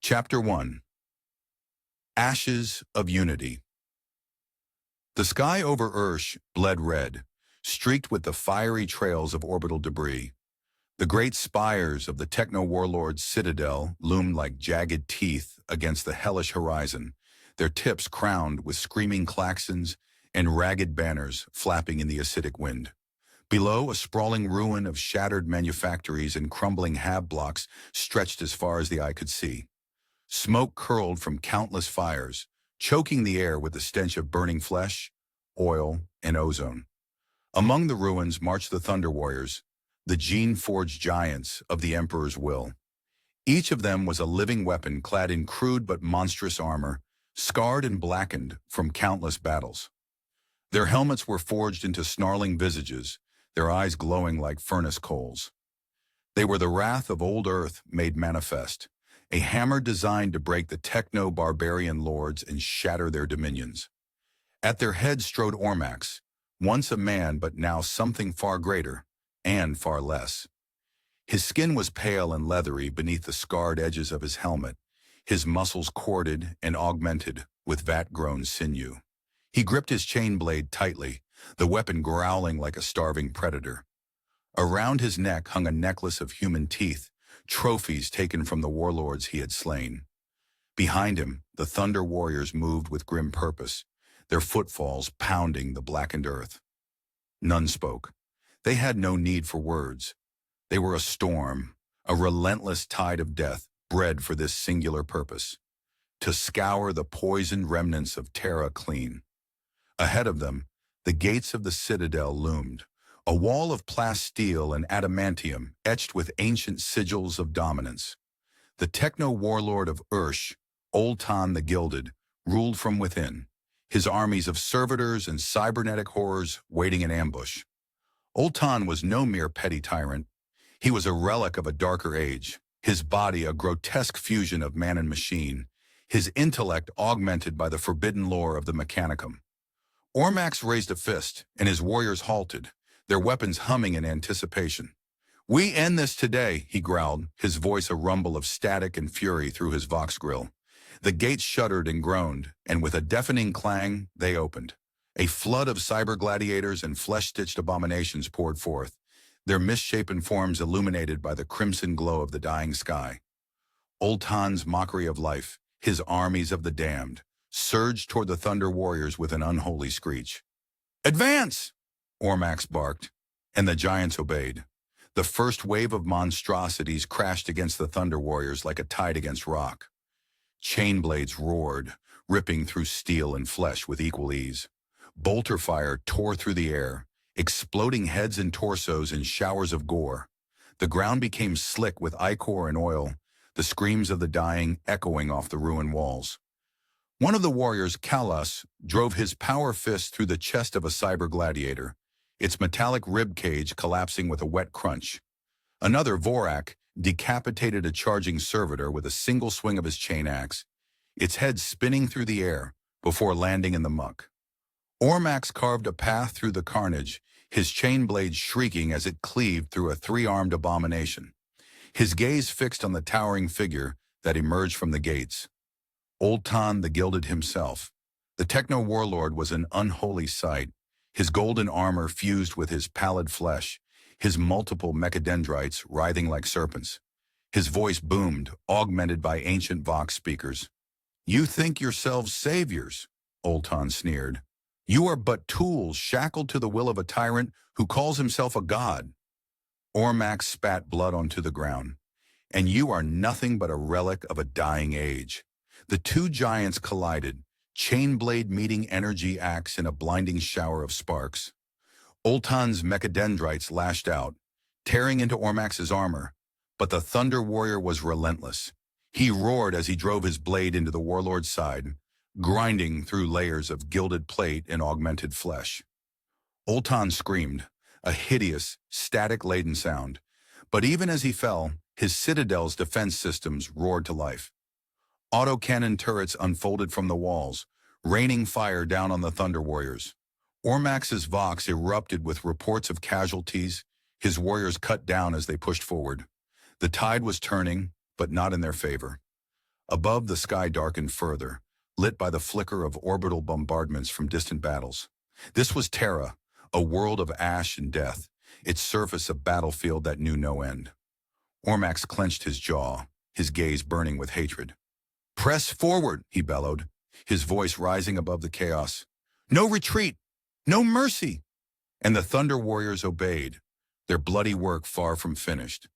Chapter 1. Ashes of Unity. The sky over Ursh bled red, streaked with the fiery trails of orbital debris. The great spires of the techno-warlord's citadel loomed like jagged teeth against the hellish horizon, their tips crowned with screaming klaxons and ragged banners flapping in the acidic wind. Below, a sprawling ruin of shattered manufactories and crumbling hab blocks stretched as far as the eye could see. Smoke curled from countless fires, choking the air with the stench of burning flesh, oil, and ozone. Among the ruins marched the Thunder Warriors, the gene-forged giants of the Emperor's will. Each of them was a living weapon clad in crude but monstrous armor, scarred and blackened from countless battles. Their helmets were forged into snarling visages, their eyes glowing like furnace coals. They were the wrath of old Earth made manifest, a hammer designed to break the techno-barbarian lords and shatter their dominions. At their head strode Ormax, once a man but now something far greater, and far less. His skin was pale and leathery beneath the scarred edges of his helmet, his muscles corded and augmented with vat-grown sinew. He gripped his chain blade tightly, the weapon growling like a starving predator. Around his neck hung a necklace of human teeth, trophies taken from the warlords he had slain. Behind him, the Thunder Warriors moved with grim purpose, their footfalls pounding the blackened earth. None spoke. They had no need for words. They were a storm, a relentless tide of death bred for this singular purpose, to scour the poisoned remnants of Terra clean. Ahead of them, the gates of the citadel loomed, a wall of plasteel and adamantium etched with ancient sigils of dominance. The techno-warlord of Ursh, Old Terra the Gilded, ruled from within, his armies of servitors and cybernetic horrors waiting in ambush. Old Terra was no mere petty tyrant. He was a relic of a darker age, his body a grotesque fusion of man and machine, his intellect augmented by the forbidden lore of the Mechanicum. Ormax raised a fist, and his warriors halted, their weapons humming in anticipation. "We end this today," he growled, his voice a rumble of static and fury through his vox grill. The gates shuddered and groaned, and with a deafening clang, they opened. A flood of cyber gladiators and flesh-stitched abominations poured forth, their misshapen forms illuminated by the crimson glow of the dying sky. Old Terra's mockery of life, his armies of the damned, surged toward the Thunder Warriors with an unholy screech. "Advance!" Ormax barked, and the giants obeyed. The first wave of monstrosities crashed against the Thunder Warriors like a tide against rock. Chain blades roared, ripping through steel and flesh with equal ease. Bolter fire tore through the air, exploding heads and torsos in showers of gore. The ground became slick with ichor and oil, the screams of the dying echoing off the ruined walls. One of the warriors, Kalas, drove his power fist through the chest of a cyber gladiator, its metallic rib cage collapsing with a wet crunch. Another, Vorak, decapitated a charging servitor with a single swing of his chain axe, its head spinning through the air before landing in the muck. Ormax carved a path through the carnage, his chain blade shrieking as it cleaved through a three-armed abomination, his gaze fixed on the towering figure that emerged from the gates. Old Terra the Gilded himself. The techno-warlord was an unholy sight, his golden armor fused with his pallid flesh, his multiple mechadendrites writhing like serpents. His voice boomed, augmented by ancient vox speakers. "You think yourselves saviors," Old Terra sneered. "You are but tools shackled to the will of a tyrant who calls himself a god." Ormax spat blood onto the ground. "And you are nothing but a relic of a dying age." The two giants collided, chain blade meeting energy axe in a blinding shower of sparks. Old Terra's mechadendrites lashed out, tearing into Ormax's armor, but the Thunder Warrior was relentless. He roared as he drove his blade into the warlord's side, grinding through layers of gilded plate and augmented flesh. Old Terra screamed, a hideous, static-laden sound, but even as he fell, his citadel's defense systems roared to life. Autocannon turrets unfolded from the walls, raining fire down on the Thunder Warriors. Ormax's vox erupted with reports of casualties, his warriors cut down as they pushed forward. The tide was turning, but not in their favor. Above, the sky darkened further, lit by the flicker of orbital bombardments from distant battles. This was Terra, a world of ash and death, its surface a battlefield that knew no end. Ormax clenched his jaw, his gaze burning with hatred. "Press forward," he bellowed, his voice rising above the chaos. "No retreat! No mercy!" And the Thunder Warriors obeyed, their bloody work far from finished.